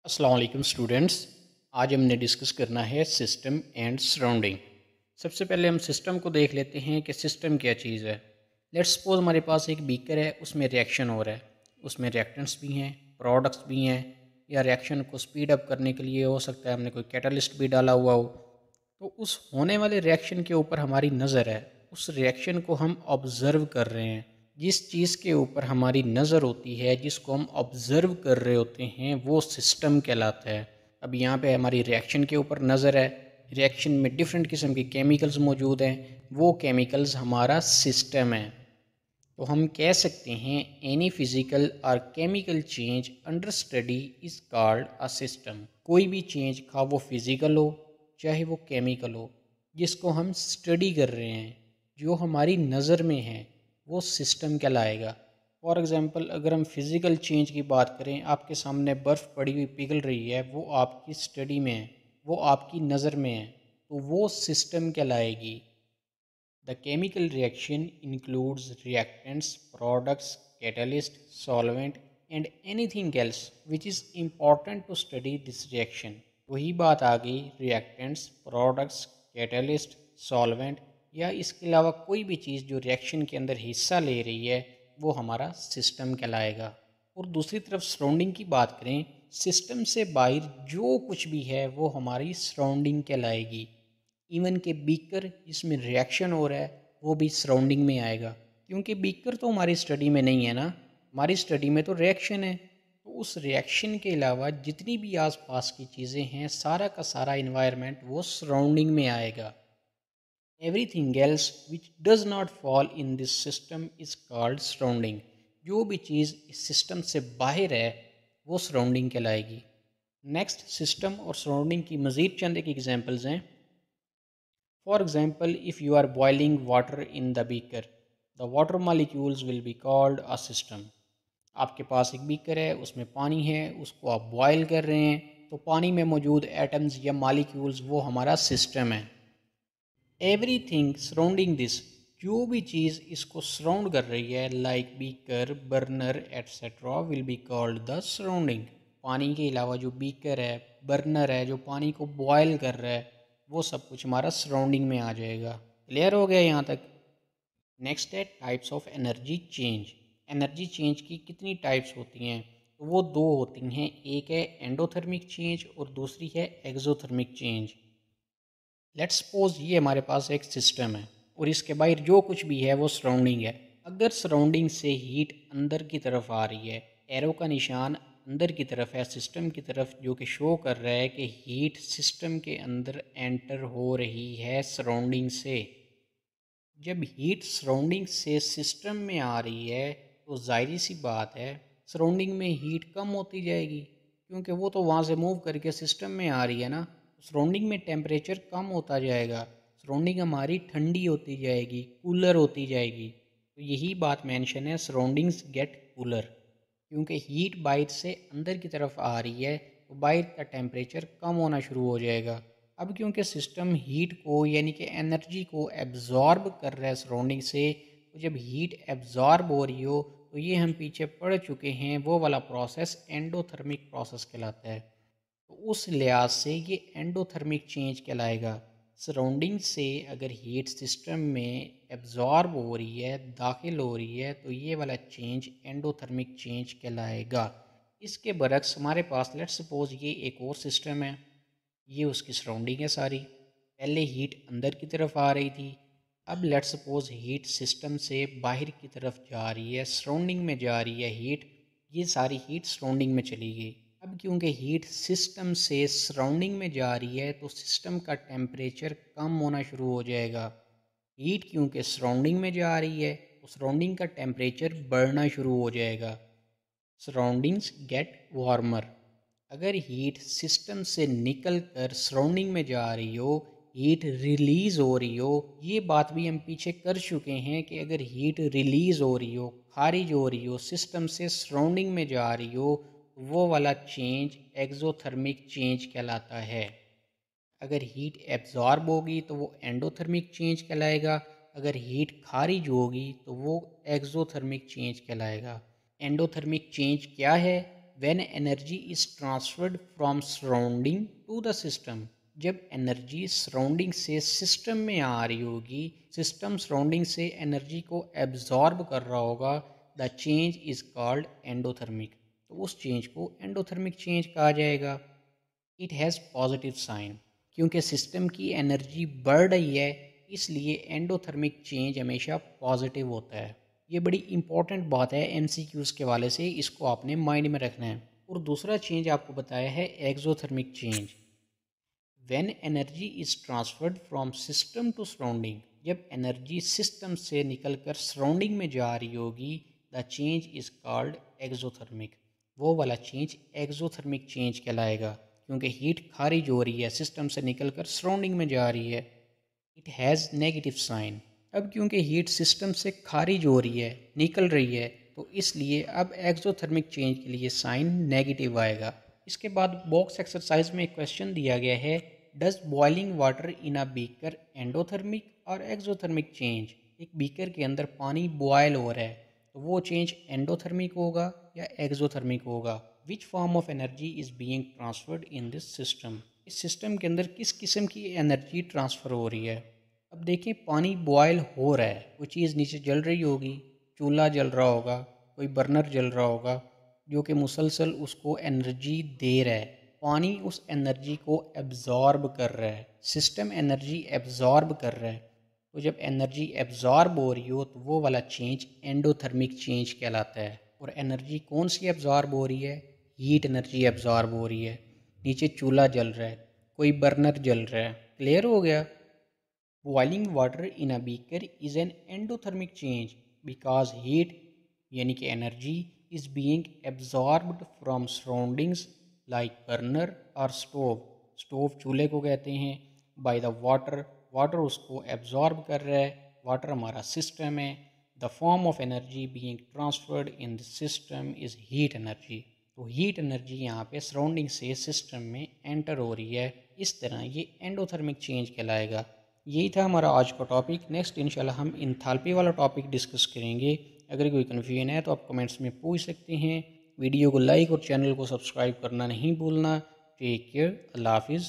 अस्सलाम वालेकुम स्टूडेंट्स। आज हमने डिस्कस करना है सिस्टम एंड सराउंडिंग। सबसे पहले हम सिस्टम को देख लेते हैं कि सिस्टम क्या चीज़ है। लेट्स सपोज हमारे पास एक बीकर है, उसमें रिएक्शन हो रहा है, उसमें रिएक्टेंट्स भी हैं, प्रोडक्ट्स भी हैं, या रिएक्शन को स्पीड अप करने के लिए हो सकता है हमने कोई कैटलिस्ट भी डाला हुआ हो। तो उस होने वाले रिएक्शन के ऊपर हमारी नज़र है, उस रिएक्शन को हम ऑब्ज़र्व कर रहे हैं। जिस चीज़ के ऊपर हमारी नज़र होती है, जिसको हम ऑब्ज़र्व कर रहे होते हैं, वो सिस्टम कहलाता है। अब यहाँ पे हमारी रिएक्शन के ऊपर नज़र है, रिएक्शन में डिफरेंट किस्म के केमिकल्स मौजूद हैं, वो केमिकल्स हमारा सिस्टम है। तो हम कह सकते हैं एनी फिजिकल और chemical change under study is called a system. कोई भी चेंज खा वो फिजिकल हो चाहे वो केमिकल हो, जिसको हम स्टडी कर रहे हैं, जो हमारी नज़र में है, वो सिस्टम कहलाएगा। फॉर एग्ज़ाम्पल अगर हम फिज़िकल चेंज की बात करें, आपके सामने बर्फ़ पड़ी हुई पिघल रही है, वो आपकी स्टडी में है, वो आपकी नज़र में है, तो वो सिस्टम कहलाएगी। The chemical reaction includes reactants, products, catalyst, solvent and anything else which is important to study this reaction। वही बात आ गई reactants, products, catalyst, solvent या इसके अलावा कोई भी चीज़ जो रिएक्शन के अंदर हिस्सा ले रही है, वो हमारा सिस्टम कहलाएगा। और दूसरी तरफ सराउंडिंग की बात करें, सिस्टम से बाहर जो कुछ भी है वो हमारी सराउंडिंग कहलाएगी। इवन के बीकर जिसमें रिएक्शन हो रहा है वो भी सराउंडिंग में आएगा, क्योंकि बीकर तो हमारी स्टडी में नहीं है ना, हमारी स्टडी में तो रिएक्शन है। तो उस रिएक्शन के अलावा जितनी भी आसपास की चीज़ें हैं, सारा का सारा इन्वायरमेंट वो सराउंडिंग में आएगा। Everything else which does not fall in this system is called surrounding. जो भी चीज़ इस सिस्टम से बाहर है वो सराउंडिंग कहलाएगी। नेक्स्ट, सिस्टम और सराउंडिंग की मज़ीद चंद एक एग्जांपल्स हैं। For example, if you are boiling water in the beaker, the water molecules will be called a system। आपके पास एक बीकर है, उसमें पानी है, उसको आप बॉयल कर रहे हैं, तो पानी में मौजूद एटम्स या मॉलिक्यूल्स वो हमारा सिस्टम है। एवरीथिंग सराउंडिंग दिस, जो भी चीज़ इसको सराउंड कर रही है, like beaker, burner etcetera, will be called the surrounding. पानी के अलावा जो बीकर है, बर्नर है, जो पानी को बॉयल कर रहा है, वो सब कुछ हमारा सराउंडिंग में आ जाएगा। क्लियर हो गया यहाँ तक। नेक्स्ट है types of energy change. Energy change की कितनी टाइप्स होती हैं? तो वो दो होती हैं, एक है एंडोथर्मिक चेंज और दूसरी है एक्सोथर्मिक चेंज। लेट्स सपोज ये हमारे पास एक सिस्टम है और इसके बाहर जो कुछ भी है वो सराउंडिंग है। अगर सराउंडिंग से हीट अंदर की तरफ आ रही है, एरो का निशान अंदर की तरफ है सिस्टम की तरफ, जो कि शो कर रहा है कि हीट सिस्टम के अंदर एंटर हो रही है सराउंडिंग से। जब हीट सराउंडिंग से सिस्टम में आ रही है तो जाहिर सी बात है सराउंडिंग में हीट कम होती जाएगी, क्योंकि वो तो वहाँ से मूव करके सिस्टम में आ रही है ना। सराउंडिंग में टेम्परेचर कम होता जाएगा, सराउंडिंग हमारी ठंडी होती जाएगी, कूलर होती जाएगी। तो यही बात मेंशन है, सराउंडिंग्स गेट कूलर, क्योंकि हीट बाहर से अंदर की तरफ आ रही है तो बाहर का टेम्परेचर कम होना शुरू हो जाएगा। अब क्योंकि सिस्टम हीट को यानी कि एनर्जी को एब्जॉर्ब कर रहा है सराउंडिंग से, तो जब हीट एब्जॉर्ब हो रही हो तो ये हम पीछे पढ़ चुके हैं, वो वाला प्रोसेस एंडोथर्मिक प्रोसेस कहलाता है। तो उस लिहाज से ये एंडोथर्मिक चेंज कहलाएगा। सराउंडिंग से अगर हीट सिस्टम में एब्जॉर्ब हो रही है, दाखिल हो रही है, तो ये वाला चेंज एंडोथर्मिक चेंज कहलाएगा। इसके बरक्स हमारे पास लेट्स सपोज ये एक और सिस्टम है, ये उसकी सराउंडिंग है सारी। पहले हीट अंदर की तरफ आ रही थी, अब लेट्स सपोज हीट सिस्टम से बाहर की तरफ जा रही है, सराउंडिंग में जा रही है हीट, ये सारी हीट सराउंडिंग में चली गई। अब क्योंकि हीट सिस्टम से सराउंडिंग में जा रही है तो सिस्टम का टेम्परेचर कम होना शुरू हो जाएगा। हीट क्योंकि सराउंडिंग में जा रही है तो सराउंडिंग का टेम्परेचर बढ़ना शुरू हो जाएगा। Surroundings get warmer. अगर हीट सिस्टम से निकल कर सराउंडिंग में जा रही हो, हीट रिलीज़ हो रही हो, ये बात भी हम पीछे कर चुके हैं कि अगर हीट रिलीज़ हो रही हो, खारिज हो रही हो, सिस्टम से सराउंडिंग में जा रही हो, वो वाला चेंज एक्सोथर्मिक चेंज कहलाता है। अगर हीट एब्जॉर्ब होगी तो वो एंडोथर्मिक चेंज कहलाएगा, अगर हीट खारिज होगी तो वो एक्सोथर्मिक चेंज कहलाएगा। एंडोथर्मिक चेंज क्या है? When energy is transferred from surrounding to the system, जब एनर्जी सराउंडिंग से सिस्टम में आ रही होगी, सिस्टम सराउंडिंग से एनर्जी को एब्जॉर्ब कर रहा होगा, the change is called endothermic. तो उस चेंज को एंडोथर्मिक चेंज कहा जाएगा। इट हैज़ पॉजिटिव साइन, क्योंकि सिस्टम की एनर्जी बढ़ रही है, इसलिए एंडोथर्मिक चेंज हमेशा पॉजिटिव होता है। ये बड़ी इंपॉर्टेंट बात है एमसीक्यूज़ के वाले से, इसको आपने माइंड में रखना है। और दूसरा चेंज आपको बताया है exothermic change. When energy is transferred from system to surrounding, जब एनर्जी सिस्टम से निकलकर सराउंडिंग में जा रही होगी, the change is called exothermic. वो वाला चेंज एक्सोथर्मिक चेंज कहलाएगा, क्योंकि हीट खारिज हो रही है, सिस्टम से निकलकर सराउंडिंग में जा रही है। It has negative sign. अब क्योंकि हीट सिस्टम से खारिज हो रही है, निकल रही है, तो इसलिए अब एक्सोथर्मिक चेंज के लिए साइन नेगेटिव आएगा। इसके बाद बॉक्स एक्सरसाइज में एक क्वेश्चन दिया गया है, does boiling water in a beaker endothermic और एक्सोथर्मिक चेंज। एक बीकर के अंदर पानी बॉयल हो रहा है, तो वो चेंज एंडोथर्मिक होगा या एक्सोथर्मिक होगा। Which form of energy is being transferred in this system. इस सिस्टम के अंदर किस किस्म की एनर्जी ट्रांसफ़र हो रही है। अब देखें, पानी बॉयल हो रहा है, कोई चीज़ नीचे जल रही होगी, चूल्हा जल रहा होगा, कोई बर्नर जल रहा होगा, जो कि मुसलसल उसको एनर्जी दे रहा है। पानी उस एनर्जी को एब्जॉर्ब कर रहा है, सिस्टम एनर्जी एब्जॉर्ब कर रहा है। तो जब एनर्जी एब्जॉर्ब हो रही हो, तो वो वाला चेंज एंडोथर्मिक चेंज कहलाता है। और एनर्जी कौन सी एब्जॉर्ब हो रही है? हीट एनर्जी एब्जॉर्ब हो रही है। नीचे चूल्हा जल रहा है, कोई बर्नर जल रहा है। क्लियर हो गया? Boiling water in a beaker is an endothermic change because heat यानी कि energy is being absorbed from surroundings like burner और स्टोव। स्टोव चूल्हे को कहते हैं। बाय द वाटर, वाटर उसको एब्जॉर्ब कर रहा है। वाटर हमारा सिस्टम है। The form of energy being transferred in the system is heat energy. तो हीट एनर्जी यहाँ पे सराउंडिंग से सिस्टम में एंटर हो रही है। इस तरह ये एंडोथर्मिक चेंज कहलाएगा। यही था हमारा आज का टॉपिक। नेक्स्ट इंशाल्लाह हम इंथाल्पी वाला टॉपिक डिस्कस करेंगे। अगर कोई कन्फ्यूजन है तो आप कमेंट्स में पूछ सकते हैं। वीडियो को लाइक और चैनल को सब्सक्राइब करना नहीं भूलना। Take care. अल्लाह हाफिज़।